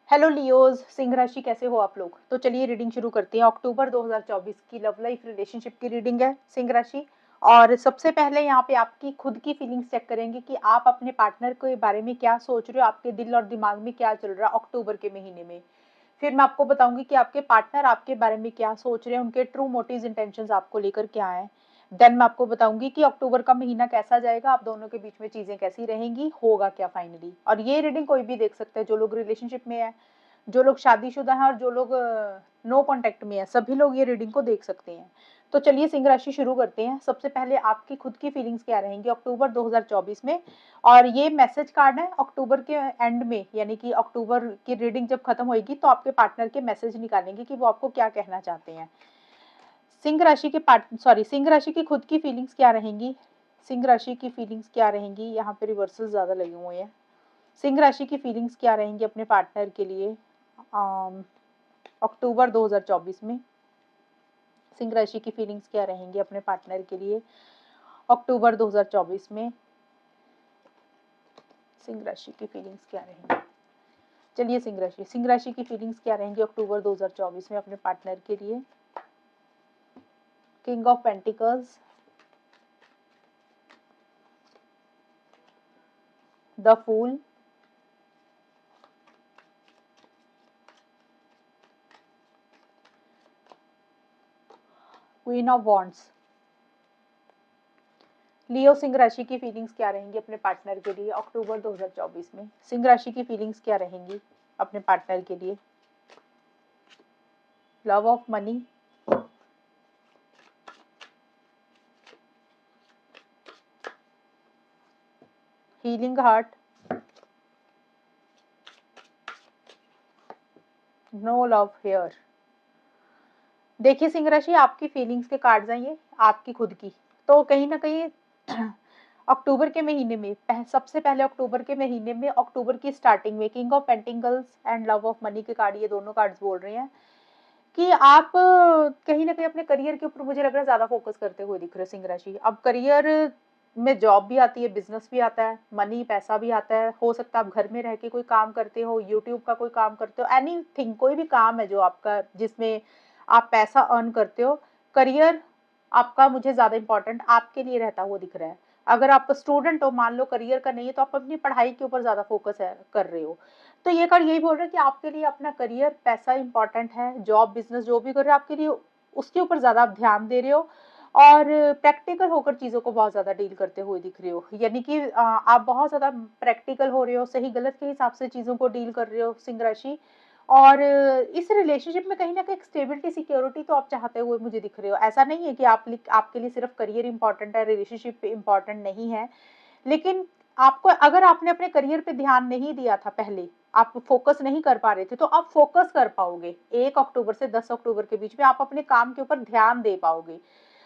Hello Leos, Singh राशि कैसे हो आप लोग। तो चलिए रीडिंग शुरू करते हैं। अक्टूबर 2024 की लव लाइफ रिलेशनशिप की रीडिंग है सिंह राशि। और सबसे पहले यहाँ पे आपकी खुद की फीलिंग्स चेक करेंगे कि आप अपने पार्टनर के बारे में क्या सोच रहे हो, आपके दिल और दिमाग में क्या चल रहा है अक्टूबर के महीने में। फिर मैं आपको बताऊंगी कि आपके पार्टनर आपके बारे में क्या सोच रहे हैं, उनके ट्रू मोटिव्स इंटेंशंस आपको लेकर क्या है। देन मैं आपको बताऊंगी कि अक्टूबर का महीना कैसा जाएगा, आप दोनों के बीच में चीजें कैसी रहेंगी, होगा क्या फाइनली। और ये रीडिंग कोई भी देख सकता है, जो लोग रिलेशनशिप में है, जो लोग शादीशुदा हैं और जो लोग नो कांटेक्ट में है, सभी लोग ये रीडिंग को देख सकते हैं। तो चलिए सिंह राशि शुरू करते हैं। सबसे पहले आपकी खुद की फीलिंग्स क्या रहेंगी अक्टूबर 2024 में। और ये मैसेज कार्ड है अक्टूबर के एंड में, यानी कि अक्टूबर की रीडिंग जब खत्म होगी तो आपके पार्टनर के मैसेज निकालेंगे कि वो आपको क्या कहना चाहते हैं। सिंह राशि की खुद की फीलिंग्स क्या रहेंगी। सिंह राशि की फीलिंग्स क्या रहेंगी, यहाँ पे रिवर्सल ज्यादा लगे हुए हैं। सिंह राशि की फीलिंग्स क्या रहेंगी अपने पार्टनर के लिए अक्टूबर 2024 में। सिंह राशि की फीलिंग्स क्या रहेंगी अपने पार्टनर के लिए अक्टूबर 2024 में। सिंह राशि की फीलिंग्स क्या रहेंगी। चलिए सिंह राशि की फीलिंग्स क्या रहेंगी अक्टूबर 2024 में अपने पार्टनर के लिए। King of pentacles, the fool, queen of wands. Leo, सिंह राशि की फीलिंग्स क्या रहेंगी अपने पार्टनर के लिए अक्टूबर 2024 में। सिंह राशि की फीलिंग्स क्या रहेंगी अपने पार्टनर के लिए। Love of money, healing heart, no love here. देखिए सिंह राशि, आपकी फीलिंग्स के कार्ड्स हैं ये, आपकी खुद की। तो कहीं ना कहीं अक्टूबर के महीने में सबसे पहले अक्टूबर के महीने में, अक्टूबर की स्टार्टिंग में king of pentacles and love of money के कार्ड, ये दोनों कार्ड्स बोल रहे हैं कि आप कहीं ना कहीं अपने करियर के ऊपर मुझे लग रहा है ज्यादा फोकस करते हुए दिख रहे हो सिंह राशि। अब करियर में जॉब भी आती है, बिजनेस भी आता है, मनी पैसा भी आता है। हो सकता है आप घर में रह के कोई काम करते हो, यूट्यूब का कोई काम करते हो, एनीथिंग, कोई भी काम है जो आपका जिसमें आप पैसा अर्न करते हो। करियर आपका मुझे ज्यादा इंपॉर्टेंट आपके लिए रहता हुआ दिख रहा है। अगर आप स्टूडेंट हो, मान लो करियर का नहीं है, तो आप अपनी पढ़ाई के ऊपर ज्यादा फोकस कर रहे हो। तो ये कार्ड यही बोल रहा है कि आपके लिए अपना करियर पैसा इंपॉर्टेंट है, जॉब बिजनेस जो भी कर रहे हो आपके लिए उसके ऊपर ज्यादा आप ध्यान दे रहे हो। और प्रैक्टिकल होकर चीजों को बहुत ज्यादा डील करते हुए दिख रहे हो, यानी कि आप बहुत ज्यादा प्रैक्टिकल हो रहे हो, सही गलत के हिसाब से चीजों को डील कर रहे हो सिंह राशि। और इस रिलेशनशिप में कहीं ना कहीं स्टेबिलिटी सिक्योरिटी तो आप चाहते हुए मुझे दिख रहे हो। ऐसा नहीं है कि आपके लिए सिर्फ करियर इंपॉर्टेंट है, रिलेशनशिप इंपॉर्टेंट नहीं है। लेकिन आपको, अगर आपने अपने करियर पे ध्यान नहीं दिया था पहले, आप फोकस नहीं कर पा रहे थे, तो आप फोकस कर पाओगे 1 अक्टूबर से 10 अक्टूबर के बीच में, आप अपने काम के ऊपर ध्यान दे पाओगे।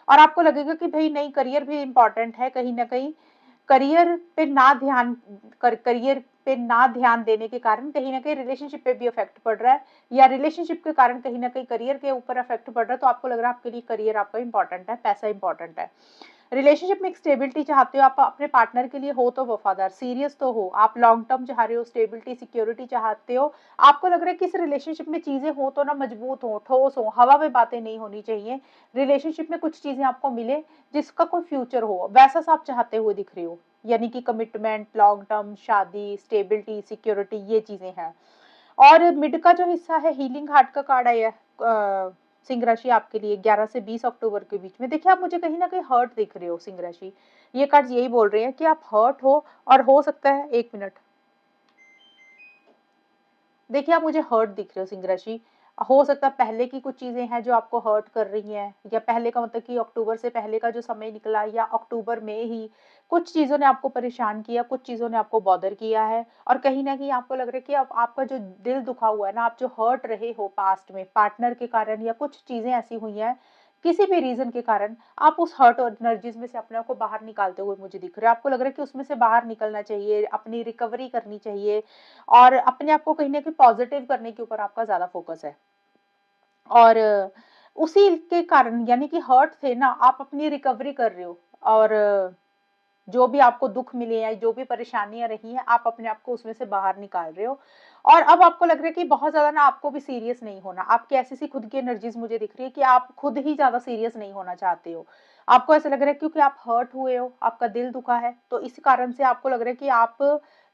और आपको लगेगा कि भाई नहीं, करियर भी इंपॉर्टेंट है कहीं ना कहीं। करियर पे ना ध्यान करियर पे ना ध्यान देने के कारण कहीं ना कहीं रिलेशनशिप पे भी इफेक्ट पड़ रहा है, या रिलेशनशिप के कारण कहीं ना कहीं करियर के ऊपर इफेक्ट पड़ रहा है। तो आपको लग रहा है आपके लिए करियर आपका इंपॉर्टेंट है, पैसा इंपॉर्टेंट है। रिलेशनशिप में एक स्टेबिलिटी चाहते हो आप अपने पार्टनर के लिए, हो तो वफादार, सीरियस तो हो, आप लॉन्ग टर्म चाह रहे हो, स्टेबिलिटी सिक्योरिटी चाहते हो। आपको लग रहा है कि इस रिलेशनशिप में चीजें हो तो ना मजबूत हो, ठोस हो, हवा में बातें नहीं होनी चाहिए। रिलेशनशिप में कुछ चीजें आपको मिले जिसका कोई फ्यूचर हो, वैसा सा आप चाहते हुए दिख रहे हो। यानी कि कमिटमेंट, लॉन्ग टर्म, शादी, स्टेबिलिटी, सिक्योरिटी, ये चीजें हैं। और मिड का जो हिस्सा है, हीलिंग हार्ट का कार्ड आया है सिंह राशि आपके लिए 11 से 20 अक्टूबर के बीच में। देखिए आप मुझे कहीं ना कहीं हर्ट दिख रहे हो सिंह राशि। ये कार्ड यही बोल रहे हैं कि आप हर्ट हो। और हो सकता है, 1 मिनट, देखिए आप मुझे हर्ट दिख रहे हो सिंह राशि। हो सकता है पहले की कुछ चीजें हैं जो आपको हर्ट कर रही हैं, या पहले का मतलब कि अक्टूबर से पहले का जो समय निकला, या अक्टूबर में ही कुछ चीजों ने आपको परेशान किया, कुछ चीजों ने आपको बॉदर किया है। और कहीं ना कहीं आपको लग रहा है कि अब आपका जो दिल दुखा हुआ है ना, आप जो हर्ट रहे हो पास्ट में पार्टनर के कारण, या कुछ चीजें ऐसी हुई हैं किसी भी रीजन के कारण, आप उस हर्ट और एनर्जीज में से अपने आप को बाहर निकालते हुए मुझे दिख रहे हो। आपको लग रहा है कि उसमें से बाहर निकलना चाहिए, अपनी रिकवरी करनी चाहिए, और अपने आप को कहीं ना कहीं पॉजिटिव करने के ऊपर आपका ज्यादा फोकस है। और उसी के कारण, यानी कि हर्ट थे ना, आप अपनी रिकवरी कर रहे हो। और जो भी आपको दुख मिले हैं, जो भी परेशानियां रही हैं, आप अपने आप को उसमें से बाहर निकाल रहे हो। और अब आपको लग रहा है कि बहुत ज्यादा ना आपको भी सीरियस नहीं होना। आपकी ऐसी सी खुद की एनर्जीज मुझे दिख रही है कि आप खुद ही ज्यादा सीरियस नहीं होना चाहते हो। आपको ऐसा लग रहा है क्योंकि आप हर्ट हुए हो, आपका दिल दुखा है, तो इस कारण से आपको लग रहा है कि आप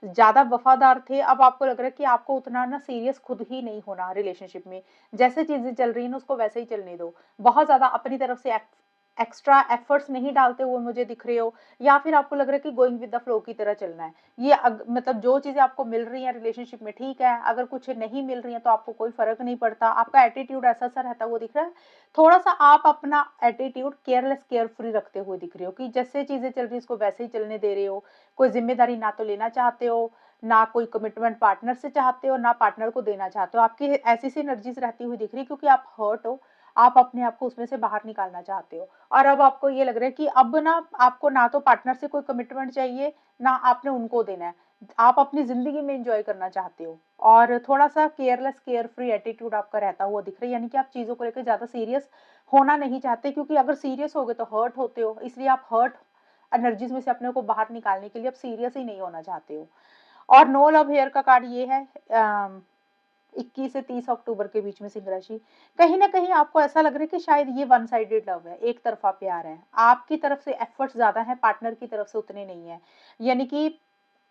ज्यादा वफादार थे। अब आपको लग रहा है कि आपको उतना ना सीरियस खुद ही नहीं होना रिलेशनशिप में। जैसे चीजें चल रही हैं ना, उसको वैसे ही चलने दो। बहुत ज्यादा अपनी तरफ से एक्स्ट्रा एफर्ट्स नहीं डालते हुए मुझे दिख रहे हो, या फिर आपको लग रहा है कि गोइंग विद द फ्लो की तरह चलना है। मतलब जो चीजें आपको मिल रही हैं रिलेशनशिप में ठीक है, अगर कुछ नहीं मिल रही है तो आपको कोई फर्क नहीं पड़ता। आपका एटीट्यूड ऐसा सा रहता हुआ दिख रहा है। थोड़ा सा आप अपना एटीट्यूड केयरलेस केयर फ्री रखते हुए दिख रहे हो कि जैसे चीजें चल रही है उसको वैसे ही चलने दे रहे हो। कोई जिम्मेदारी ना तो लेना चाहते हो, ना कोई कमिटमेंट पार्टनर से चाहते हो, ना पार्टनर को देना चाहते हो। आपकी ऐसी सी एनर्जीज रहती हुई दिख रही है क्योंकि आप हर्ट हो, आप अपने आप को उसमें से बाहर निकालना चाहते हो। और अब आपको ये लग रहा है कि अब ना आपको ना तो पार्टनर से कोई कमिटमेंट चाहिए, ना आपने उनको देना है। आप अपनी जिंदगी में एंजॉय करना चाहते हो, और थोड़ा सा केयरलेस केयर फ्री एटीट्यूड आपका रहता हुआ दिख रहा है। यानी कि आप चीजों को लेकर ज्यादा सीरियस होना नहीं चाहते, क्योंकि अगर सीरियस हो गए तो हर्ट होते हो, इसलिए आप हर्ट एनर्जीज में से अपने को बाहर निकालने के लिए अब सीरियस ही नहीं होना चाहते हो। और नो लव हेयर का कार्ड ये है 21 से 30 अक्टूबर के बीच में सिंह राशि। कहीं ना कहीं आपको ऐसा लग रहा है कि शायद ये वन साइडेड लव है, एक तरफा प्यार है। आपकी तरफ से एफर्ट्स ज्यादा है, पार्टनर की तरफ से उतने नहीं है। यानी कि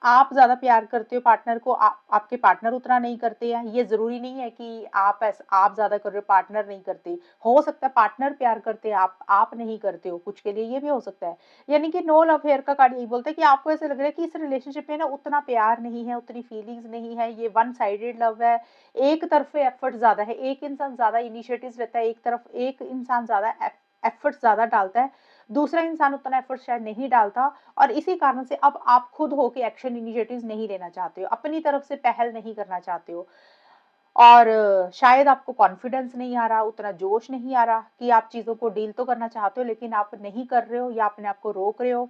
आप ज्यादा प्यार करते हो पार्टनर को, आपके पार्टनर उतना नहीं करते हैं। ये जरूरी नहीं है कि आप ज्यादा कर रहे हो पार्टनर नहीं करते। हो सकता है पार्टनर प्यार करते हैं, आप नहीं करते हो, कुछ के लिए ये भी हो सकता है। यानी कि नो लव हेयर का कार्ड यही बोलता है कि आपको ऐसा लग रहा है कि इस रिलेशनशिप में ना उतना प्यार नहीं है, उतनी फीलिंग्स नहीं है, ये वन साइडेड लव है। एक तरफे एफर्ट ज्यादा है, एक इंसान ज्यादा इनिशिएटिव लेता है, एक इंसान ज्यादा एफर्ट ज्यादा डालता है, दूसरा इंसान उतना एफर्ट शायद नहीं डालता। और इसी कारण से अब आप खुद होके एक्शन इनिशिएटिव्स नहीं लेना चाहते हो, अपनी तरफ से पहल नहीं करना चाहते हो। और शायद आपको कॉन्फिडेंस नहीं आ रहा, उतना जोश नहीं आ रहा कि आप चीजों को डील तो करना चाहते हो लेकिन आप नहीं कर रहे हो, या अपने आप को रोक रहे हो।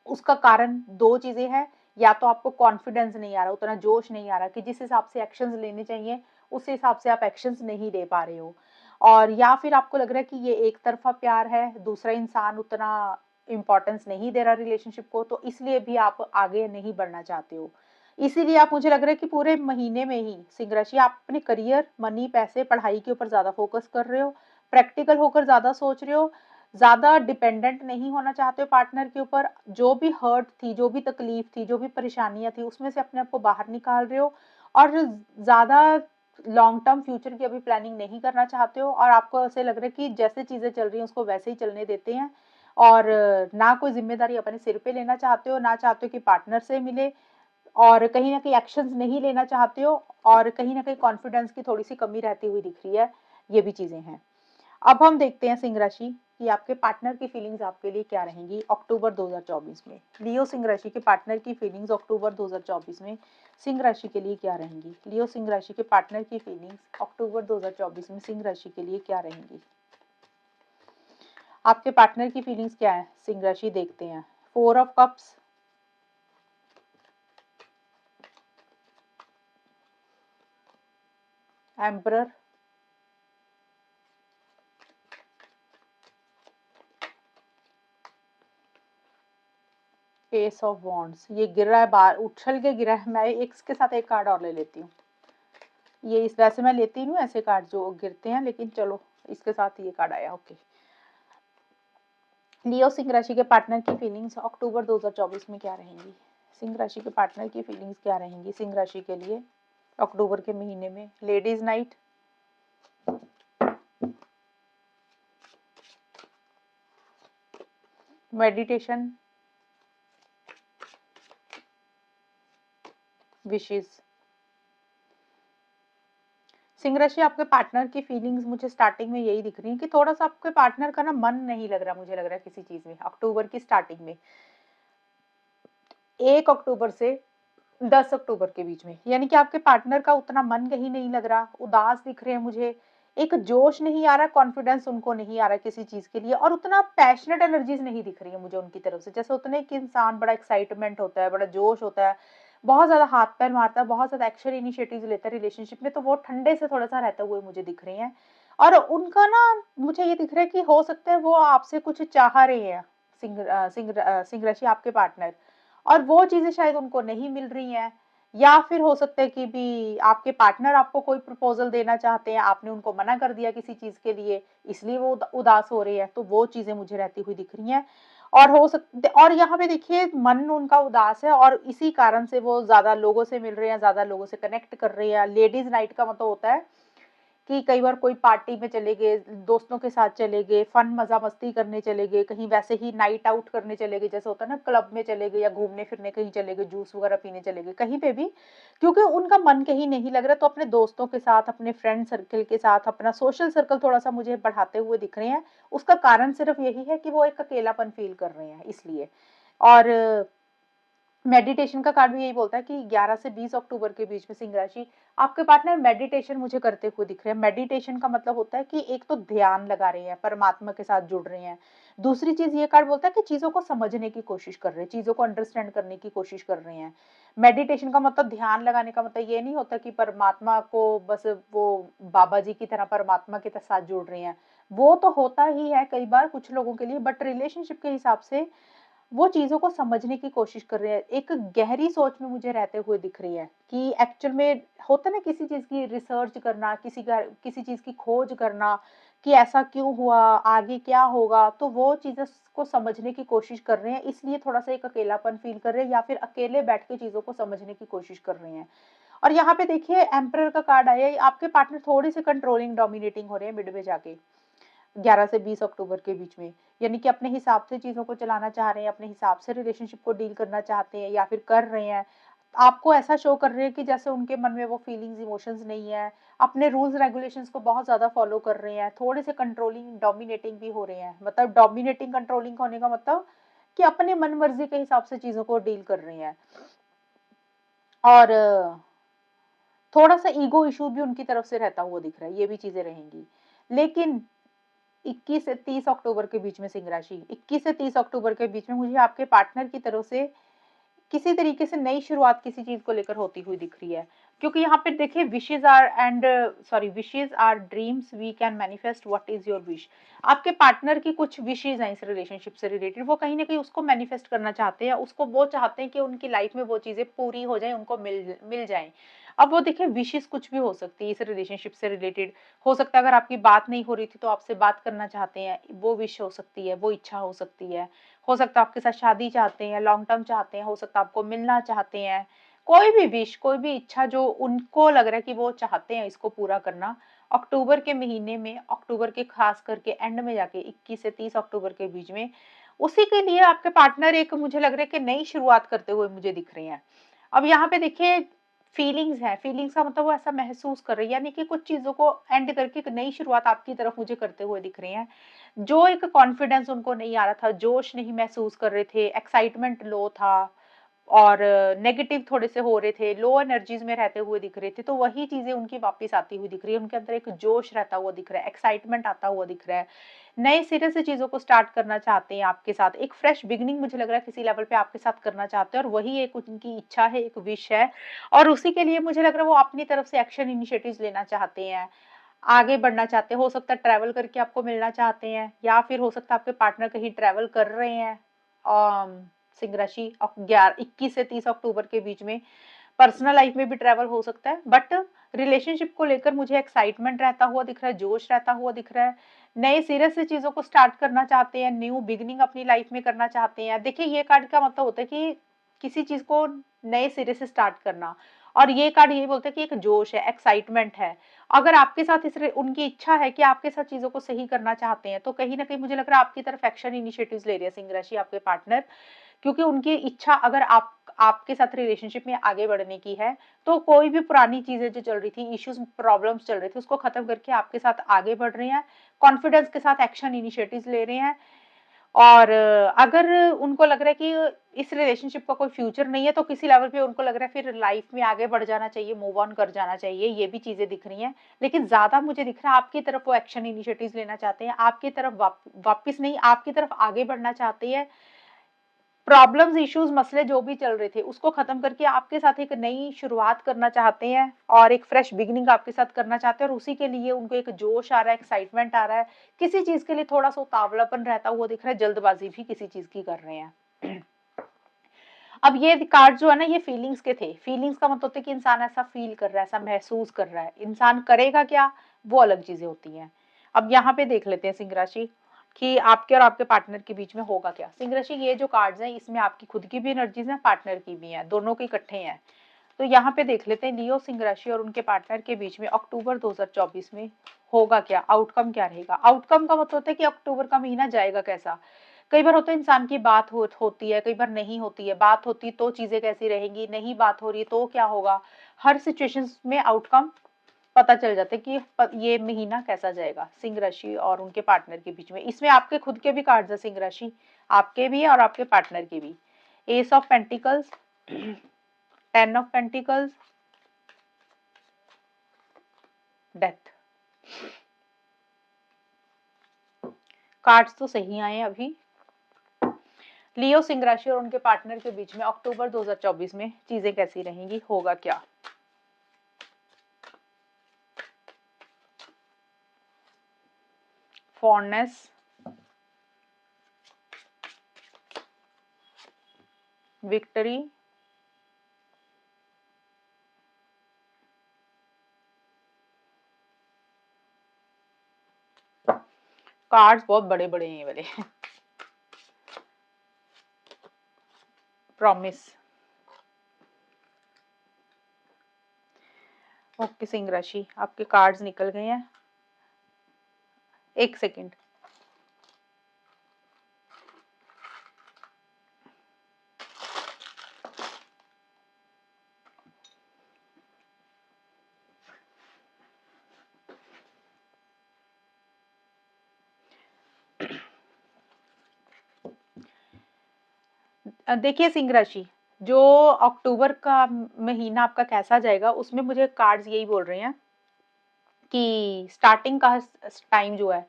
उसका कारण दो चीजें हैं। या तो आपको कॉन्फिडेंस नहीं आ रहा, उतना जोश नहीं आ रहा कि जिस हिसाब से एक्शंस लेने चाहिए उस हिसाब से आप एक्शंस नहीं ले पा रहे हो। और या फिर आपको लग रहा है कि ये एक तरफा प्यार है, दूसरा इंसान उतना इंपॉर्टेंस नहीं दे रहा रिलेशनशिप को, तो इसलिए भी आप आगे नहीं बढ़ना चाहते हो। इसीलिए आप, मुझे लग रहा है कि पूरे महीने में ही सिंह राशि आप अपने करियर, मनी, पैसे, पढ़ाई के ऊपर ज्यादा फोकस कर रहे हो, प्रैक्टिकल होकर ज्यादा सोच रहे हो, ज्यादा डिपेंडेंट नहीं होना चाहते हो पार्टनर के ऊपर। जो भी हर्ट थी, जो भी तकलीफ थी, जो भी परेशानियां थी, उसमें से अपने आप को बाहर निकाल रहे हो। और ज्यादा लॉन्ग टर्म फ्यूचर की अभी प्लानिंग नहीं करना चाहते हो, और आपको ऐसे लग रहा है कि जैसे चीजें चल रही हैं उसको वैसे ही चलने देते हैं। और ना कोई जिम्मेदारी अपने सिर पे लेना चाहते हो, ना चाहते हो कि पार्टनर से मिले, और कहीं ना कहीं एक्शंस नहीं लेना चाहते हो, और कहीं ना कहीं कॉन्फिडेंस की थोड़ी सी कमी रहती हुई दिख रही है। ये भी चीजें हैं। अब हम देखते हैं सिंह राशि कि आपके पार्टनर की फीलिंग्स आपके लिए क्या रहेंगी अक्टूबर 2024 में। लियो सिंह राशि के पार्टनर की फीलिंग्स अक्टूबर 2024 में सिंह राशि के लिए क्या रहेंगी। लियो सिंह राशि के पार्टनर की फीलिंग्स अक्टूबर 2024 में सिंह राशि के लिए क्या रहेंगी। आपके पार्टनर की फीलिंग्स क्या है सिंह राशि, देखते हैं। 4 of cups, emperor, S of wands. ये गिर रहा है बाहर, उछल के गिरा है। मैं इसके साथ एक कार्ड और ले लेती हूँ। ये इस वैसे मैं लेती नहीं हूँ ऐसे कार्ड जो गिरते हैं, लेकिन चलो इसके साथ ये कार्ड आया। ओके, लियो सिंह राशि के पार्टनर की फीलिंग्स अक्टूबर 2024 में क्या रहेंगी। सिंह राशि के पार्टनर की फीलिंग्स क्या रहेंगी सिंह राशि के लिए अक्टूबर के महीने में। लेडीज नाइट, मेडिटेशन, विशेष। सिंह राशि, आपके पार्टनर की फीलिंग्स मुझे स्टार्टिंग में यही दिख रही है कि थोड़ा सा आपके पार्टनर का ना मन नहीं लग रहा, मुझे लग रहा है किसी चीज में अक्टूबर की स्टार्टिंग में, 1 अक्टूबर से 10 अक्टूबर के बीच में। यानी कि आपके पार्टनर का उतना मन कहीं नहीं लग रहा, उदास दिख रहे हैं मुझे, एक जोश नहीं आ रहा, कॉन्फिडेंस उनको नहीं आ रहा किसी चीज के लिए, और उतना पैशनेट एनर्जीज नहीं दिख रही है मुझे उनकी तरफ से। जैसे उतने एक इंसान बड़ा एक्साइटमेंट होता है, बड़ा जोश होता है, बहुत ज्यादा हाथ पैर मारता है, बहुत ज्यादा एक्शन इनिशिएटिव लेता है रिलेशनशिप में, तो वो ठंडे से थोड़ा सा रहते हुए मुझे दिख रहे हैं। और उनका ना, मुझे ये दिख रहा है कि हो सकता है वो आपसे कुछ चाह रहे हैं, सिंह राशि आपके पार्टनर, और वो चीजें शायद उनको नहीं मिल रही हैं, या फिर हो सकता है कि भी आपके पार्टनर आपको कोई प्रपोजल देना चाहते हैं, आपने उनको मना कर दिया किसी चीज के लिए, इसलिए वो उदास हो रहे हैं। तो वो चीजें मुझे रहती हुई दिख रही हैं। और हो सकते, और यहाँ पे देखिए मन उनका उदास है, और इसी कारण से वो ज्यादा लोगों से मिल रहे हैं, ज्यादा लोगों से कनेक्ट कर रहे हैं। लेडीज नाइट का मतलब होता है कि कई बार कोई पार्टी में चले गए, दोस्तों के साथ चले गए, फन मजा मस्ती करने चले गए, कहीं वैसे ही नाइट आउट करने चले गए, जैसे होता है ना क्लब में चले गए, या घूमने फिरने कहीं चले गए, जूस वगैरह पीने चले गए, कहीं पे भी, क्योंकि उनका मन कहीं नहीं लग रहा। तो अपने दोस्तों के साथ, अपने फ्रेंड सर्कल के साथ, अपना सोशल सर्कल थोड़ा सा मुझे बढ़ाते हुए दिख रहे हैं। उसका कारण सिर्फ यही है कि वो एक अकेलापन फील कर रहे हैं, इसलिए। और मेडिटेशन का कार्ड भी यही बोलता है कि 11 से 20 अक्टूबर के बीच में सिंह राशि आपके पार्टनर मेडिटेशन मुझे करते हुए दिख रहे हैं। मेडिटेशन का मतलब होता है कि एक तो ध्यान लगा रहे हैं, परमात्मा के साथ जुड़ रहे हैं। दूसरी चीज ये कार्ड बोलता है कि चीजों को समझने की कोशिश कर रहे हैं, चीजों को अंडरस्टैंड करने की कोशिश कर रहे हैं। मेडिटेशन का मतलब, ध्यान लगाने का मतलब ये नहीं होता कि परमात्मा को बस वो बाबा जी की तरह परमात्मा के साथ जुड़ रहे हैं। वो तो होता ही है कई बार कुछ लोगों के लिए, बट रिलेशनशिप के हिसाब से वो चीज़ों को समझने की कोशिश कर रहे हैं। एक गहरी सोच में मुझे रहते हुए दिख रही है कि एक्चुअल में होता है ना किसी चीज़ की रिसर्च करना, किसी चीज़ की खोज करना कि ऐसा क्यों हुआ, आगे क्या होगा, तो वो चीज़ें को समझने की कोशिश कर रहे हैं, इसलिए थोड़ा-सा एक अकेलापन फ़ील कर रहे हैं, या फिर अकेले बैठ के चीज़ों को समझने की कोशिश कर रहे हैं। और यहाँ पे देखिए एम्परर का कार्ड आया है, आपके पार्टनर थोड़े-से कंट्रोलिंग, डोमिनेटिंग हो रहे हैं मिड में जाके। 11 से 20 अक्टूबर के बीच में, यानी कि अपने हिसाब से चीज़ों को चलाना चाह रहे हैं, अपने हिसाब से रिलेशनशिप को डील करना चाहते हैं, या फिर कर रहे हैं। आपको ऐसा शो कर रहे हैं कि जैसे उनके मन में वो फीलिंग्स, इमोशंस नहीं है, अपने रूल्स रेगुलेशंस को बहुत ज़्यादा फॉलो कर रहे हैं, थोड़े से कंट्रोलिंग, डोमिनेटिंग भी हो रहे हैं। मतलब डोमिनेटिंग, कंट्रोलिंग होने का मतलब कि अपने मन मर्जी के हिसाब से चीज़ों को डील कर रहे हैं। और थोड़ा-सा ईगो इश्यू भी उनकी तरफ से रहता हुआ दिख रहा है, ये भी चीज़ें रहेंगी। लेकिन 21 से 30 अक्टूबर के बीच में सिंह राशि, 21 से 30 अक्टूबर के बीच में मुझे आपके पार्टनर की तरफ से किसी तरीके से नई शुरुआत किसी चीज को लेकर होती हुई दिख रही है। क्योंकि यहाँ पे देखिए wishes are dreams we can manifest, what is your wish. आपके पार्टनर की कुछ विशेज हैं इस रिलेशनशिप से रिलेटेड, वो कहीं ना कहीं उसको मैनिफेस्ट करना चाहते हैं, उसको वो चाहते हैं कि उनकी लाइफ में वो चीजें पूरी हो जाए, उनको मिल मिल जाए। अब वो देखिए विशेष कुछ भी हो सकती है इस रिलेशनशिप से रिलेटेड। हो सकता है अगर आपकी बात नहीं हो रही थी तो आपसे बात करना चाहते हैं, वो विश हो सकती है, वो इच्छा हो सकती है। हो सकता है आपके साथ शादी चाहते हैं, लॉन्ग टर्म चाहते हैं, हो सकता है आपको मिलना चाहते हैं। कोई भी विश, कोई भी इच्छा जो उनको लग रहा है कि वो चाहते हैं इसको पूरा करना, अक्टूबर के महीने में, अक्टूबर के खास करके एंड में जाके 21 से 30 अक्टूबर के बीच में, उसी के लिए आपके पार्टनर एक मुझे लग रहा है कि नई शुरुआत करते हुए मुझे दिख रहे हैं। अब यहाँ पे देखिए फीलिंग्स है, फीलिंग्स का मतलब वो ऐसा महसूस कर रही है, यानी कि कुछ चीजों को एंड करके एक नई शुरुआत आपकी तरफ मुझे करते हुए दिख रही है। जो एक कॉन्फिडेंस उनको नहीं आ रहा था, जोश नहीं महसूस कर रहे थे, एक्साइटमेंट लो था, और नेगेटिव थोड़े से हो रहे थे, लो एनर्जीज में रहते हुए दिख रहे थे, तो वही चीजें उनकी वापस आती हुई दिख रही है। उनके अंदर एक जोश रहता हुआ दिख रहा है, एक्साइटमेंट आता हुआ दिख रहा है, नए सिरे से चीजों को स्टार्ट करना चाहते हैं आपके साथ, एक फ्रेश बिगिनिंग मुझे लग रहा है किसी लेवल पे आपके साथ करना चाहते हैं, और वही एक उनकी इच्छा है, एक विश है। और उसी के लिए मुझे लग रहा है वो अपनी तरफ से एक्शन इनिशिएटिव्स लेना चाहते हैं, आगे बढ़ना चाहते हैं। हो सकता है ट्रैवल करके आपको मिलना चाहते हैं, या फिर हो सकता है आपके पार्टनर कहीं ट्रैवल कर रहे हैं। सिंह राशि 21 से 30 अक्टूबर के बीच में पर्सनल लाइफ में भी ट्रैवल हो सकता है, बट रिलेशनशिप को लेकर मुझे एक्साइटमेंट रहता हुआ दिख रहा है, जोश रहता हुआ दिख रहा है, नए सिरे से चीजों को स्टार्ट करना चाहते हैं, न्यू बिगिनिंग अपनी लाइफ में करना चाहते हैं। देखिए ये कार्ड का मतलब होता है कि किसी चीज को नए सिरे से स्टार्ट करना, और ये कार्ड यही बोलता है कि एक जोश है, एक्साइटमेंट है। अगर आपके साथ उनकी इच्छा है कि आपके साथ चीजों को सही करना चाहते हैं, तो कहीं ना कहीं मुझे लग रहा है आपकी तरफ एक्शन इनिशिएटिव्स ले रहे हैं सिंह राशि आपके पार्टनर। क्योंकि उनकी इच्छा अगर आपके साथ रिलेशनशिप में आगे बढ़ने की है, तो कोई भी पुरानी चीजें जो चल रही थी, इश्यूज, प्रॉब्लम्स चल रहे थे, उसको खत्म करके आपके साथ आगे बढ़ रहे हैं, कॉन्फिडेंस के साथ एक्शन इनिशिएटिव्स ले रहे हैं। और अगर उनको लग रहा है कि इस रिलेशनशिप का कोई फ्यूचर नहीं है, तो किसी लेवल पे उनको लग रहा है फिर लाइफ में आगे बढ़ जाना चाहिए, मूव ऑन कर जाना चाहिए, ये भी चीजें दिख रही हैं। लेकिन ज्यादा मुझे दिख रहा है आपकी तरफ वो एक्शन इनिशिएटिव्स लेना चाहते हैं, आपकी तरफ वापस नहीं, आपकी तरफ आगे बढ़ना चाहते हैं, प्रॉब्लम्स, इश्यूज, मसले जो भी चल रहे थे उसको खत्म करके आपके साथ एक नई शुरुआत करना चाहते हैं और एक फ्रेश बिगिनिंग आपके साथ करना चाहते हैं, और उसी के लिए उनको एक जोश आ रहा है, एक्साइटमेंट आ रहा है, किसी चीज के लिए थोड़ा सा उतावलापन रहता हुआ दिख रहा है, जल्दबाजी भी किसी चीज की कर रहे हैं। अब ये कार्ड जो है ना, ये फीलिंग्स के थे। फीलिंग्स का मतलब होता है कि इंसान ऐसा फील कर रहा है, ऐसा महसूस कर रहा है। इंसान करेगा क्या, वो अलग चीजें होती हैं। अब यहाँ पे देख लेते हैं सिंह राशि कि आपके और आपके पार्टनर के बीच में होगा क्या। सिंह राशि, ये जो कार्ड्स हैं इसमें आपकी खुद की भी एनर्जीज हैं, पार्टनर की भी हैं, दोनों के इकट्ठे हैं। तो यहाँ पे देख लेते हैं लियो सिंह राशि और उनके पार्टनर के बीच में अक्टूबर 2024 में होगा क्या, आउटकम क्या रहेगा। आउटकम का मतलब होता है कि अक्टूबर का महीना जाएगा कैसा। कई बार होता है इंसान की बात होती है, कई बार नहीं होती है। बात होती तो चीजें कैसी रहेंगी, नहीं बात हो रही तो क्या होगा। हर सिचुएशन में आउटकम पता चल जाता है कि ये महीना कैसा जाएगा सिंह राशि और उनके पार्टनर के बीच में। इसमें आपके खुद के भी कार्ड्स है सिंह राशि, आपके भी और आपके पार्टनर के भी। S of pentacles, 10 of pentacles, death. Cards तो सही आए हैं अभी। लियो सिंह राशि और उनके पार्टनर के बीच में अक्टूबर 2024 में चीजें कैसी रहेंगी, होगा क्या। फॉन्डनेस, विक्ट्री, कार्ड्स बहुत बड़े बड़े हैं वाले। प्रॉमिस। ओके सिंह राशि, आपके कार्ड्स निकल गए हैं। एक सेकंड। देखिए सिंह राशि, जो अक्टूबर का महीना आपका कैसा जाएगा उसमें मुझे कार्ड्स यही बोल रहे हैं कि स्टार्टिंग का टाइम जो है,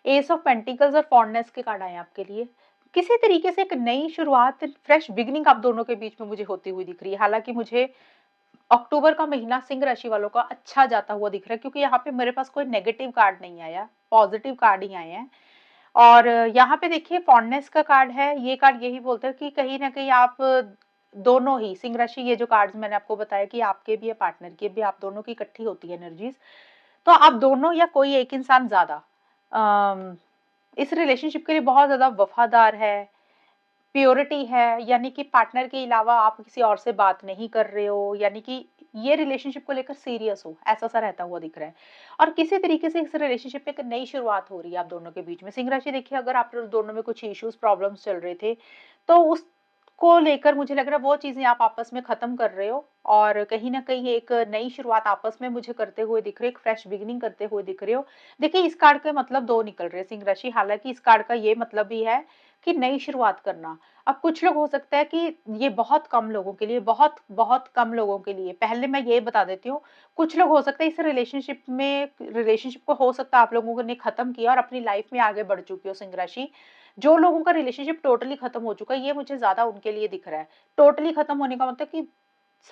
एस ऑफ पेंटिकल्स और फॉन्डनेस के कार्ड आए हैं आपके लिए। किसी तरीके से एक नई शुरुआत, फ्रेश बिगिनिंग आप दोनों के बीच में मुझे होती हुई दिख रही है। हालांकि मुझे अक्टूबर का महीना सिंह राशि वालों का अच्छा जाता हुआ दिख रहा है, क्योंकि यहाँ पे मेरे पास कोई नेगेटिव कार्ड नहीं आया, पॉजिटिव कार्ड ही आए हैं। और यहाँ पे देखिए फॉन्डनेस का कार्ड है। ये कार्ड यही बोलते हैं कि कहीं ना कहीं आप दोनों ही सिंह राशि, ये जो कार्ड्स मैंने आपको बताया कि आपके भी है, पार्टनर के भी, आप दोनों की इकट्ठी होती है एनर्जीज। तो आप दोनों या कोई एक इंसान ज्यादा इस रिलेशनशिप के लिए बहुत ज्यादा वफादार है, प्योरिटी है, यानी कि पार्टनर के अलावा आप किसी और से बात नहीं कर रहे हो, यानी कि ये रिलेशनशिप को लेकर सीरियस हो, ऐसा सा रहता हुआ दिख रहा है। और किसी तरीके से इस रिलेशनशिप में एक नई शुरुआत हो रही है आप दोनों के बीच में। सिंह राशि, देखिए अगर आप दोनों में कुछ इश्यूज, प्रॉब्लम्स चल रहे थे तो उसको लेकर मुझे लग रहा है वो चीजें आप आपस में खत्म कर रहे हो, और कहीं ना कहीं एक नई शुरुआत आपस में मुझे करते हुए दिख रहे हो, एक फ्रेश बिगिनिंग करते हुए दिख रहे हो। देखिए इस कार्ड के मतलब दो निकल रहे हैं सिंह राशि। हालांकि इस कार्ड का ये मतलब भी है कि नई शुरुआत करना। अब कुछ लोग हो सकता है कि ये बहुत कम लोगों के लिए, बहुत बहुत कम लोगों के लिए, पहले मैं ये बता देती हूँ, कुछ लोग हो सकता है इस रिलेशनशिप को हो सकता है आप लोगों ने खत्म किया और अपनी लाइफ में आगे बढ़ चुकी हो सिंह राशि। जो लोगों का रिलेशनशिप टोटली खत्म हो चुका है, ये मुझे ज्यादा उनके लिए दिख रहा है। टोटली खत्म होने का मतलब कि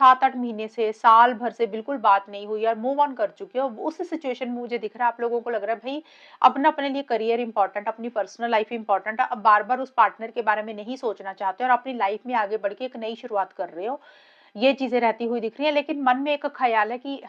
7-8 महीने से, साल भर से बिल्कुल बात नहीं हुई और मूव ऑन कर चुके हो, उस सिचुएशन में मुझे दिख रहा है आप लोगों को लग रहा है भाई अपना, अपने लिए करियर इंपॉर्टेंट, अपनी पर्सनल लाइफ इंपॉर्टेंट है। अब बार बार उस पार्टनर के बारे में नहीं सोचना चाहते और अपनी लाइफ में आगे बढ़ के एक नई शुरुआत कर रहे हो। ये चीजें रहती हुई दिख रही है, लेकिन मन में एक ख्याल है कि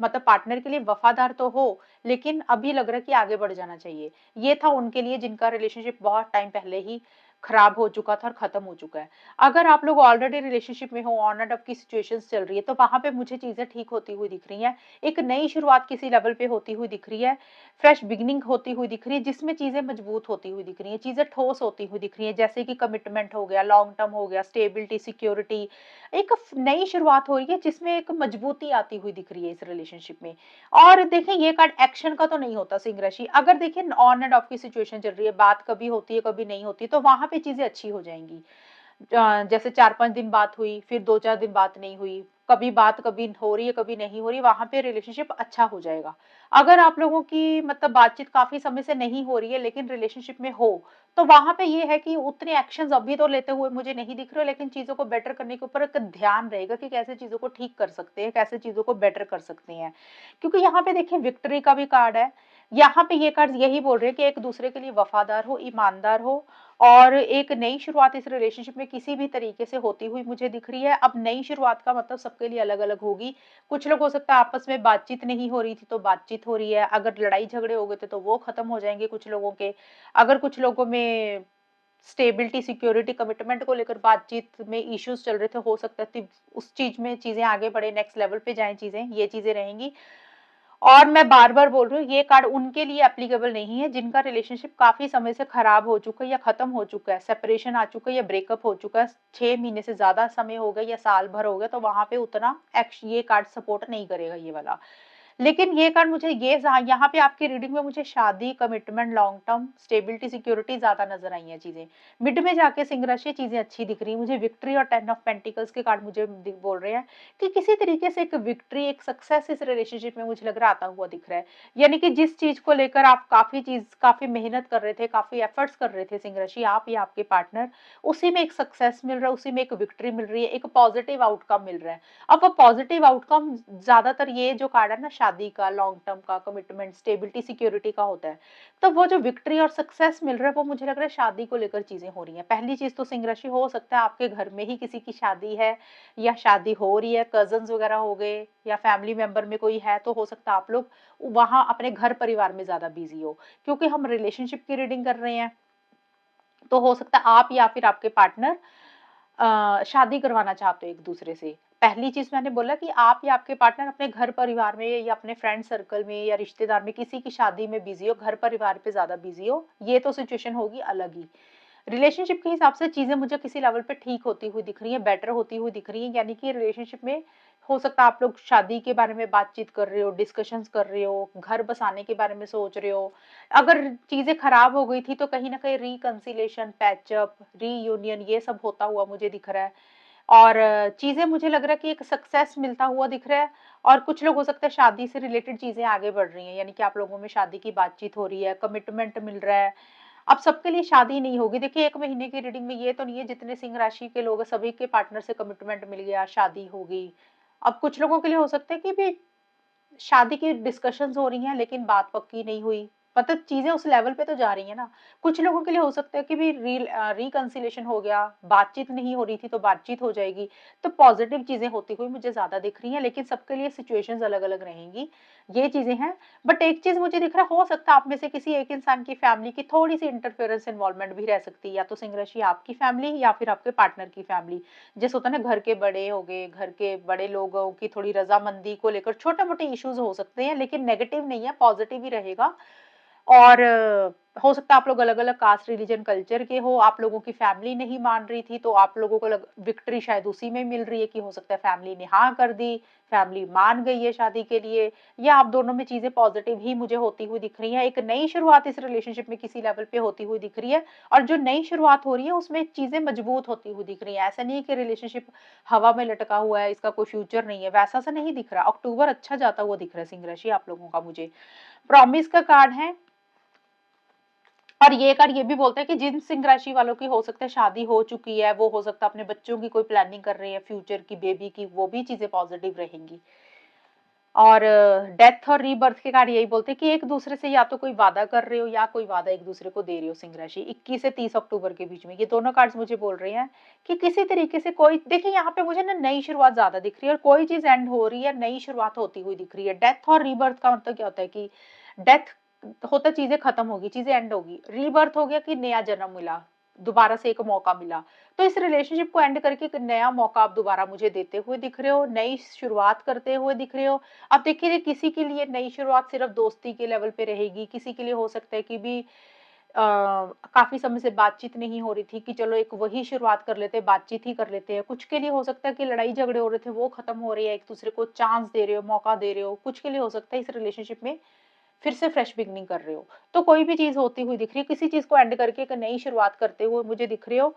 मतलब पार्टनर के लिए वफादार तो हो, लेकिन अभी लग रहा है कि आगे बढ़ जाना चाहिए। ये था उनके लिए जिनका रिलेशनशिप बहुत टाइम पहले ही खराब हो चुका था और खत्म हो चुका है। अगर आप लोग ऑलरेडी रिलेशनशिप में हो, ऑन एंड ऑफ की सिचुएशंस चल रही है, तो वहां पे मुझे चीजें ठीक होती हुई दिख रही हैं। एक नई शुरुआत किसी लेवल पे होती हुई दिख रही है, फ्रेश बिगिनिंग होती हुई दिख रही है, जिसमें चीजें मजबूत होती हुई दिख रही है, चीजें ठोस होती हुई दिख रही है, जैसे कि कमिटमेंट हो गया, लॉन्ग टर्म हो गया, स्टेबिलिटी, सिक्योरिटी। एक नई शुरुआत हो रही है जिसमें एक मजबूती आती हुई दिख रही है इस रिलेशनशिप में। और देखिए ये कार्ड एक्शन का तो नहीं होता सिंह राशि। अगर देखिए ऑन एंड ऑफ की सिचुएशन चल रही है, बात कभी होती है कभी नहीं होती, तो वहां पे चीजें अच्छी हो जाएंगी। जैसे 4-5 दिन बात हुई, फिर 2-4 दिन बात नहीं हुई, कभी बात कभी हो रही है कभी नहीं हो रही, वहां पे रिलेशनशिप अच्छा हो जाएगा। अगर आप लोगों की मतलब बातचीत काफी समय से नहीं हो रही है लेकिन रिलेशनशिप में हो, तो वहां पे ये है कि उतने एक्शंस अभी तो लेते हुए मुझे नहीं दिख रहे, लेकिन चीजों को बेटर करने के ऊपर एक ध्यान रहेगा कि कैसे चीजों को ठीक कर सकते हैं, कैसे चीजों को बेटर कर सकते हैं। क्योंकि यहाँ पे देखिए विक्ट्री का भी कार्ड है। यहाँ पे ये कार्ड यही बोल रहे हैं कि एक दूसरे के लिए वफादार हो, ईमानदार हो, और एक नई शुरुआत इस रिलेशनशिप में किसी भी तरीके से होती हुई मुझे दिख रही है। अब नई शुरुआत का मतलब सबके लिए अलग-अलग होगी। कुछ लोग हो सकता है आपस में बातचीत नहीं हो रही थी तो बातचीत हो रही है, अगर लड़ाई झगड़े हो गए थे तो वो खत्म हो जाएँगे कुछ लोगों के। अगर कुछ लोगों में स्टेबिलिटी, सिक्योरिटी, कमिटमेंट को लेकर बातचीत में इश्यूज़ चल रहे थे, हो सकता है उस चीज़ में चीज़ें आगे बढ़े, नेक्स्ट लेवल पे जाएँ चीज़ें, ये चीज़ें रहेंगी। और मैं बार-बार बोल रही हूँ, ये कार्ड उनके लिए एप्लीकेबल नहीं है जिनका रिलेशनशिप काफ़ी समय से खराब हो चुका है या खत्म हो चुका है, सेपरेशन आ चुका है या ब्रेकअप हो चुका है, 6 महीने से ज़्यादा समय हो गया या साल भर हो गया, तो वहाँ पे उतना ये कार्ड सपोर्ट नहीं करेगा ये वाला। लेकिन ये कार्ड मुझे ये यहाँ पे आपकी रीडिंग में मुझे शादी, commitment, long term, stability, security ज़्यादा नज़र आई हैं चीज़ें। मिड में जाके सिंह राशि चीज़ें अच्छी दिख रही हैं। मुझे विक्ट्री और 10 ऑफ पेंटिकल्स के कार्ड मुझे बोल रहे हैं कि किसी तरीके से एक विक्ट्री, एक सक्सेस इस रिलेशनशिप में मुझे लग रहा आता हुआ दिख रहा है। यानी कि जिस चीज़ को लेकर आप काफ़ी मेहनत कर रहे थे, काफ़ी एफर्ट्स कर रहे थे सिंह राशि, आप या आपके पार्टनर, उसी में एक सक्सेस मिल रहा है, उसी में एक विक्ट्री मिल रही है, एक पॉजिटिव आउटकम मिल रहा है। अब वो पॉजिटिव आउटकम ज्यादातर ये जो कार्ड है ना शादी का, लॉन्ग टर्म का, कमिटमेंट, स्टेबिलिटी, सिक्योरिटी का होता है। तो वो जो विक्ट्री और सक्सेस मिल रहा है वो मुझे लग रहा है शादी को लेकर चीजें हो रही हैं। पहली चीज तो सिंह राशि हो सकता है आपके घर में ही किसी की शादी है या शादी हो रही है, कजन्स वगैरह हो गए या फैमिली मेंबर में कोई है, तो हो सकता है आप लोग वहां अपने घर परिवार में ज्यादा बिजी हो। क्योंकि हम रिलेशनशिप की रीडिंग कर रहे हैं, तो हो सकता है आप या फिर आपके पार्टनर शादी करवाना चाहते हो एक दूसरे से। पहली चीज मैंने बोला कि आप या आपके पार्टनर अपने घर परिवार में या अपने फ्रेंड सर्कल में या रिश्तेदार में किसी की शादी में बिजी हो, घर परिवार पे ज्यादा बिजी हो, ये तो सिचुएशन होगी अलग ही। रिलेशनशिप के हिसाब से चीजें मुझे किसी लेवल पे ठीक होती हुई दिख रही है, बेटर होती हुई दिख रही है। यानी कि रिलेशनशिप में हो सकता है आप लोग शादी के बारे में बातचीत कर रहे हो, डिस्कशंस कर रहे हो, घर बसाने के बारे में सोच रहे हो। अगर चीजें खराब हो गई थी तो कहीं ना कहीं रिकंसिलेशन, पैचअप, रीयूनियन, ये सब होता हुआ मुझे दिख रहा है। और चीजें मुझे लग रहा है कि एक सक्सेस मिलता हुआ दिख रहा है। और कुछ लोग हो सकता है शादी से रिलेटेड चीजें आगे बढ़ रही हैं, यानी कि आप लोगों में शादी की बातचीत हो रही है, कमिटमेंट मिल रहा है। अब सबके लिए शादी नहीं होगी। देखिए 1 महीने की रीडिंग में ये तो नहीं है जितने सिंह राशि के लोग हैं सभी के पार्टनर से कमिटमेंट मिल गया, शादी होगी। अब कुछ लोगों के लिए हो सकता है कि भी शादी की डिस्कशंस हो रही हैं लेकिन बात पक्की नहीं हुई। मतलब चीज़ें उस लेवल पे तो जा रही हैं ना। कुछ लोगों के लिए हो सकता है कि भी रिकंसिलिएशन हो गया, बातचीत नहीं हो रही थी तो बातचीत हो जाएगी। तो पॉजिटिव चीज़ें होती हुई मुझे ज़्यादा दिख रही हैं, लेकिन सबके लिए सिचुएशंस अलग-अलग रहेंगी। ये चीज़ें हैं। बट एक चीज़ मुझे दिख रहा है, हो सकता है आप में से किसी एक इंसान की फैमिली की थोड़ी-सी इंटरफेरेंस इन्वॉल्वमेंट भी रह सकती है, या तो सिंह राशि आपकी फैमिली या फिर आपके पार्टनर की फैमिली। जैसे होता है ना घर के बड़े हो गए, घर के बड़े लोगों की थोड़ी रज़ामंदी को लेकर छोटे-मोटे इश्यूज़ हो सकते हैं, लेकिन नेगेटिव नहीं है, पॉज़िटिव ही रहेगा। और हो सकता है आप लोग अलग-अलग कास्ट, रिलीजन, कल्चर के हो, आप लोगों की फैमिली नहीं मान रही थी, तो आप लोगों को लग विक्ट्री शायद उसी में मिल रही है कि हो सकता है फैमिली ने हाँ कर दी, फैमिली मान गई है शादी के लिए, या आप दोनों में चीज़ें पॉज़िटिव ही मुझे होती हुई दिख रही हैं। एक नई शुरुआत इस रिलेशनशिप में किसी लेवल पे होती हुई दिख रही है, और जो नई शुरुआत हो रही है उसमें चीज़ें मजबूत होती हुई दिख रही हैं। ऐसा नहीं है कि रिलेशनशिप हवा में लटका हुआ है, इसका कोई फ्यूचर नहीं है, वैसा सा नहीं दिख रहा। अक्टूबर अच्छा जाता हुआ दिख रहा है सिंह राशि आप लोगों का मुझे। प्रॉमिस का कार्ड है। और ये कार्ड ये भी बोलता है कि जिन सिंह राशि वालों की हो सकता है शादी हो चुकी है, वो हो सकता है अपने बच्चों की कोई प्लानिंग कर रहे हैं, फ्यूचर की, बेबी की, वो भी चीजें पॉजिटिव रहेंगी। और डेथ और रीबर्थ के कार्ड यही बोलते हैं कि एक दूसरे से या तो कोई वादा कर रहे हो या कोई वादा एक दूसरे को दे रहे हो सिंह राशि। 21 से 30 अक्टूबर के बीच में ये दोनों कार्ड्स मुझे बोल रहे हैं कि किसी तरीके से कोई, देखिए यहाँ पे मुझे ना नई शुरुआत ज्यादा दिख रही है, और कोई चीज एंड हो रही है, नई शुरुआत होती हुई दिख रही है। डेथ और रीबर्थ का मतलब क्या होता है कि डेथ होता है चीजें खत्म होगी, चीजें एंड होगी। रीबर्थ हो गया कि नया जन्म मिला, दोबारा से एक मौका मिला। तो इस रिलेशनशिप को एंड करके एक नया मौका आप दोबारा मुझे देते हुए दिख रहे हो, नई शुरुआत करते हुए दिख रहे हो। अब देखिए किसी के लिए नई शुरुआत सिर्फ दोस्ती के लेवल पे रहेगी, किसी के लिए हो सकता है कि भी काफी समय से बातचीत नहीं हो रही थी कि चलो एक वही शुरुआत कर लेते हैं, बातचीत ही कर लेते हैं। कुछ के लिए हो सकता है कि लड़ाई झगड़े हो रहे थे वो खत्म हो रही है, एक दूसरे को चांस दे रहे हो, मौका दे रहे हो। कुछ के लिए हो सकता है इस रिलेशनशिप में फिर से फ्रेश बिगनिंग कर रहे हो। तो कोई भी चीज होती हुई दिख रही है, किसी चीज को एंड करके एक नई शुरुआत करते हुए मुझे दिख रहे हो।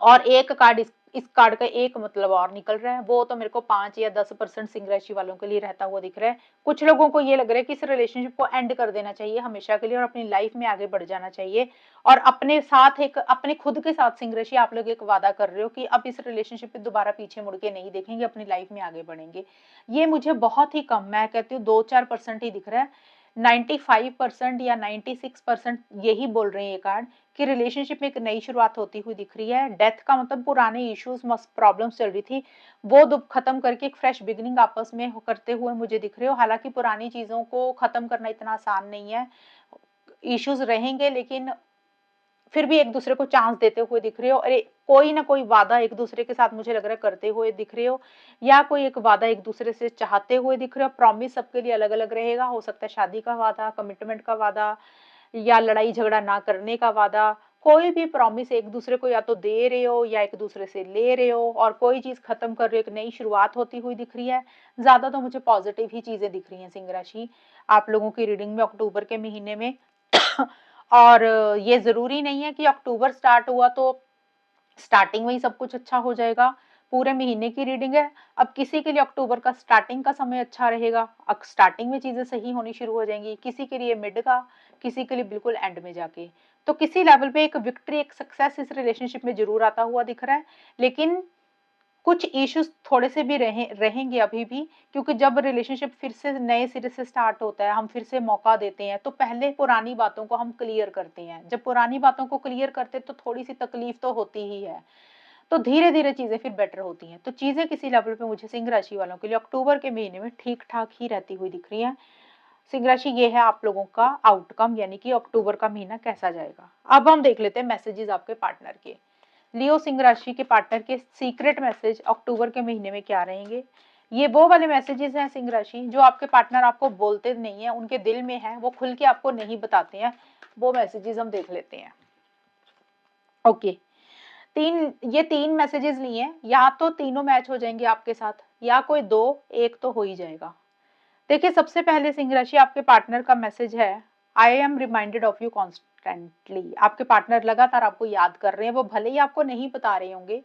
और एक कार्ड इस कार्ड का एक मतलब और निकल रहा है, वो तो मेरे को 5 या 10% सिंह राशि वालों के लिए रहता हुआ दिख रहा है। कुछ लोगों को ये लग रहा है कि इस रिलेशनशिप को एंड कर देना चाहिए हमेशा के लिए और अपनी लाइफ में आगे बढ़ जाना चाहिए, और अपने साथ एक अपने खुद के साथ सिंह राशि आप लोग एक वादा कर रहे हो कि अब इस रिलेशनशिप पे दोबारा पीछे मुड़ के नहीं देखेंगे, अपनी लाइफ में आगे बढ़ेंगे। ये मुझे बहुत ही कम, मैं कहती हूँ 2-4% ही दिख रहा है। 95% या 96% यही बोल रहे हैं ये कार्ड कि रिलेशनशिप में एक नई शुरुआत होती हुई दिख रही है। डेथ का मतलब पुराने इश्यूज प्रॉब्लम्स चल रही थी, वो दुख खत्म करके एक फ्रेश बिगिनिंग आपस में करते हुए मुझे दिख रहे हो। हालांकि पुरानी चीजों को खत्म करना इतना आसान नहीं है, इश्यूज रहेंगे, लेकिन फिर भी एक दूसरे को चांस देते हुए दिख रहे हो। अरे कोई ना कोई वादा एक दूसरे के साथ मुझे लग रहा है करते हुए दिख रहे हो, या कोई एक वादा एक दूसरे से चाहते हुए दिख रहे हो। प्रॉमिस सबके लिए अलग अलग रहेगा, हो सकता है शादी का वादा, कमिटमेंट का वादा, या लड़ाई झगड़ा ना करने का वादा। कोई भी प्रॉमिस एक दूसरे को या तो दे रहे हो या एक दूसरे से ले रहे हो, और कोई चीज खत्म कर रहे हो, एक नई शुरुआत होती हुई दिख रही है। ज्यादा तो मुझे पॉजिटिव ही चीजें दिख रही हैं सिंह राशि आप लोगों की रीडिंग में अक्टूबर के महीने में। और ये जरूरी नहीं है कि अक्टूबर स्टार्ट हुआ तो स्टार्टिंग में ही सब कुछ अच्छा हो जाएगा। पूरे महीने की रीडिंग है। अब किसी के लिए अक्टूबर का स्टार्टिंग का समय अच्छा रहेगा, स्टार्टिंग में चीजें सही होनी शुरू हो जाएंगी, किसी के लिए मिड का, किसी के लिए बिल्कुल एंड में जाके। तो किसी लेवल पे एक विक्ट्री, एक सक्सेस इस रिलेशनशिप में जरूर आता हुआ दिख रहा है, लेकिन कुछ इश्यूज थोड़े से भी रहेंगे अभी भी, क्योंकि जब रिलेशनशिप फिर से नए सिरे से स्टार्ट होता है, हम फिर से मौका देते हैं, तो पहले पुरानी बातों को हम क्लियर करते हैं। जब पुरानी बातों को क्लियर करते हैं तो थोड़ी सी तकलीफ तो होती ही है, तो धीरे धीरे चीजें फिर बेटर होती हैं। तो चीजें किसी लेवल पे मुझे सिंह राशि वालों के लिए अक्टूबर के महीने में ठीक ठाक ही रहती हुई दिख रही है। सिंह राशि ये है आप लोगों का आउटकम, यानी कि अक्टूबर का महीना कैसा जाएगा। अब हम देख लेते हैं मैसेजेस आपके पार्टनर के। लियो सिंह राशि के पार्टनर के सीक्रेट मैसेज अक्टूबर के महीने में क्या रहेंगे। ये वो वाले मैसेजेस हैं सिंह राशि जो आपके पार्टनर आपको बोलते नहीं है, उनके दिल में है, वो खुल के आपको नहीं बताते हैं। वो मैसेजेस हम देख लेते हैं। ओके, ये तीन मैसेजेस लिए हैं, या तो तीनों मैच हो जाएंगे आपके साथ, या कोई दो, एक तो हो ही जाएगा। देखिए, सबसे पहले सिंह राशि आपके पार्टनर का मैसेज है, I am reminded of you constantly. आपके पार्टनर लगातार आपको याद कर रहे हैं, वो भले ही आपको नहीं बता रहे होंगे,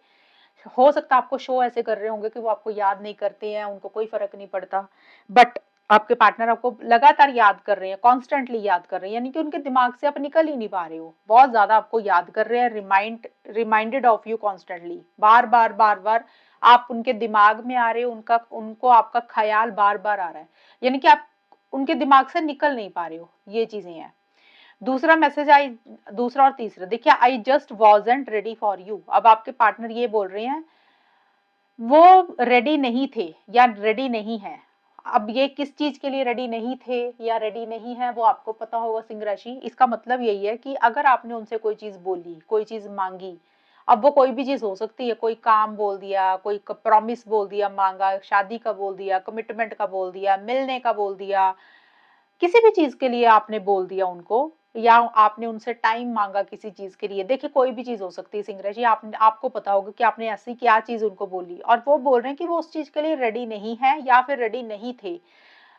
हो सकता है आपको शो ऐसे कर रहे होंगे कि वो आपको याद नहीं करते हैं, उनको कोई फर्क नहीं पड़ता, बट आपके पार्टनर आपको लगातार याद कर रहे हैं, कॉन्स्टेंटली याद कर रहे हैं, यानी कि उनके दिमाग से आप निकल ही नहीं पा रहे हो, बहुत ज्यादा आपको याद कर रहे हैं। रिमाइंडेड ऑफ यू कॉन्स्टेंटली, बार बार बार बार आप उनके दिमाग में आ रहे हो, उनको आपका ख्याल बार बार आ रहा है, यानी कि आप उनके दिमाग से निकल नहीं पा रहे हो, ये चीजें हैं। दूसरा मैसेज दूसरा और तीसरा देखिए, I just wasn't ready for you. अब आपके पार्टनर ये बोल रहे हैं वो रेडी नहीं थे या रेडी नहीं है। अब ये किस चीज के लिए रेडी नहीं थे या रेडी नहीं है वो आपको पता होगा सिंह राशि। इसका मतलब यही है कि अगर आपने उनसे कोई चीज बोली, कोई चीज मांगी, अब वो कोई भी चीज हो सकती है, कोई काम बोल दिया, कोई प्रॉमिस बोल दिया, मांगा, शादी का बोल दिया, कमिटमेंट का बोल दिया, मिलने का बोल दिया, किसी भी चीज के लिए आपने बोल दिया उनको, या आपने उनसे टाइम मांगा किसी चीज के लिए। देखिए, कोई भी चीज हो सकती है सिंह राशि, आपको पता होगा कि आपने ऐसी क्या चीज उनको बोली, और वो बोल रहे हैं कि वो उस चीज के लिए रेडी नहीं है या फिर रेडी नहीं थे,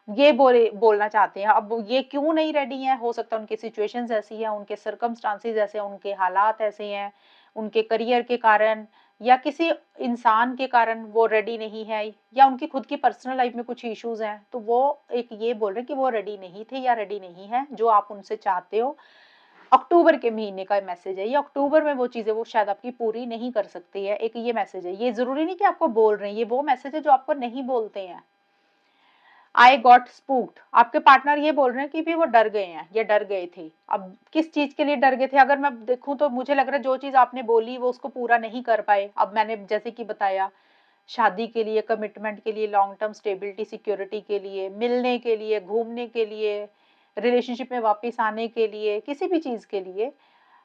ये बोलना चाहते हैं। अब ये क्यों नहीं रेडी है, हो सकता है उनकी सिचुएशंस ऐसी है, उनके सर्कमस्टांसेस ऐसे हैं, उनके हालात ऐसे हैं, उनके करियर के कारण या किसी इंसान के कारण वो रेडी नहीं है, या उनकी खुद की पर्सनल लाइफ में कुछ इश्यूज हैं, तो वो एक ये बोल रहे हैं कि वो रेडी नहीं थे या रेडी नहीं है जो आप उनसे चाहते हो। अक्टूबर के महीने का मैसेज है ये, अक्टूबर में वो चीजें वो शायद आपकी पूरी नहीं कर सकती है, एक ये मैसेज है। ये जरूरी नहीं कि आपको बोल रहे हैं, ये वो मैसेज है जो आपको नहीं बोलते हैं। आई गॉट स्पूक्ड, आपके पार्टनर ये बोल रहे हैं कि भी वो डर गए हैं, ये डर गए थे। अब किस चीज के लिए डर गए थे, अगर मैं देखूं तो मुझे लग रहा है जो चीज आपने बोली वो उसको पूरा नहीं कर पाए। अब मैंने जैसे कि बताया, शादी के लिए, कमिटमेंट के लिए, लॉन्ग टर्म स्टेबिलिटी सिक्योरिटी के लिए, मिलने के लिए, घूमने के लिए, रिलेशनशिप में वापस आने के लिए, किसी भी चीज के लिए,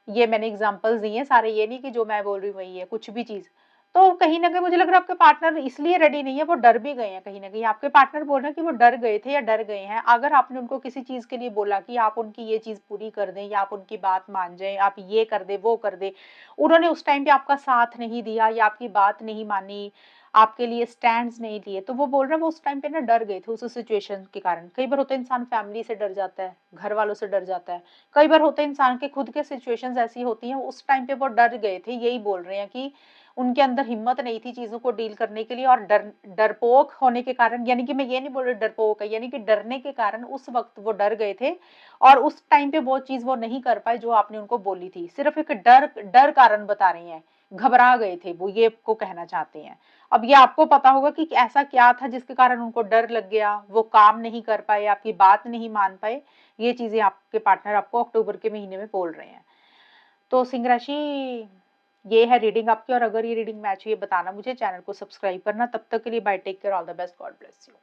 ये मैंने एग्जांपल्स दिए हैं सारे, ये नहीं कि जो मैं बोल रही हूँ वही है, कुछ भी चीज। तो कहीं ना कहीं मुझे लग रहा है आपके पार्टनर इसलिए रेडी नहीं है, वो डर भी गए हैं। कहीं ना कहीं आपके पार्टनर बोल रहे हैं कि वो डर गए थे या डर गए हैं। अगर आपने उनको किसी चीज के लिए बोला कि आप उनकी ये चीज पूरी कर दें, या आप उनकी बात मान जाएं, आप ये कर दे वो कर दे, उन्होंने उस टाइम पे आपका साथ नहीं दिया या आपकी बात नहीं मानी, आपके लिए स्टैंड्स नहीं लिए, तो वो बोल रहे हैं वो उस टाइम पे ना डर गए थे उस सिचुएशन के कारण। कई बार होता है इंसान फैमिली से डर जाता है, घर वालों से डर जाता है, कई बार होता है इंसान के खुद के सिचुएशंस ऐसी होती हैं, उस टाइम पे वो डर गए थे, यही बोल रहे हैं कि उनके अंदर हिम्मत नहीं थी चीज़ों को डील करने के लिए, और डरपोक होने के कारण, यानी कि मैं ये नहीं बोल रही डरपोक है, यानी कि डरने के कारण उस वक़्त वो डर गए थे और उस टाइम पे वो चीज़ वो नहीं कर पाए जो आपने उनको बोली थी। सिर्फ़ एक डर डर कारण बता रही हैं, घबरा गए थे वो, ये आपको कहना चाहते हैं। अब ये आपको पता होगा कि ऐसा क्या था जिसके कारण उनको डर लग गया, वो काम नहीं कर पाए, आपकी बात नहीं मान पाए। ये चीज़ें आपके पार्टनर आपको अक्टूबर के महीने में बोल रहे हैं। तो सिंह राशि, ये है रीडिंग आपकी, और अगर ये रीडिंग मैच हुई है बताना मुझे, चैनल को सब्सक्राइब करना। तब तक के लिए bye, take care, all the best, God bless you.